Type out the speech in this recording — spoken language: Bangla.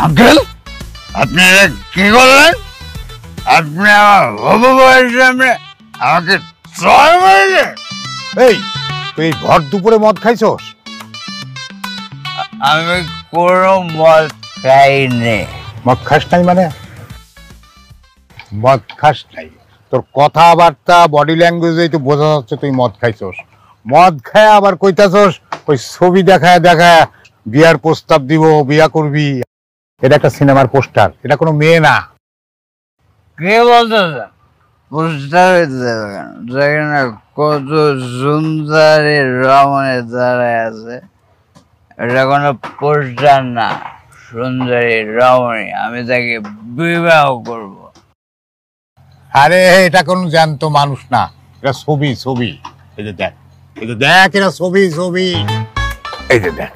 আঙ্কেল, আপনি কি করলেন? আপনি আমার হবু বউয়ের সামনে আমাকে চড় মারলেন। এই তুই ভর দুপুরে মদ খাইছস? আমি কোনো মদ খাইনি। মদ খাস নাই মানে? মদ খাস নাই, তোর কথাবার্তা বডি ল্যাঙ্গুয়েজে তো বোঝা যাচ্ছে তুই মদ খাইছস। মদ খায় আবার কইতাছস ওই ছবি দেখায় দেখায় বিয়ার প্রস্তাব দিব, বিয়া করবি। এটা একটা সিনেমার পোস্টার, এটা কোনো মেয়ে না। কে বলতেছে পোস্টার হইতে যাবে কেন? যেখানে কত সুন্দরী রমণী দাঁড়ায় আছে, এটা কোনো পোস্টার না। সুন্দরী রমণী, আমি তাকে বিবাহ করব। আরে এটা কোন জ্যান্ত মানুষ না, এটা ছবি। ছবি, এই যে দেখ, এই যে দেখ, এটা ছবি। এই যে দেখ।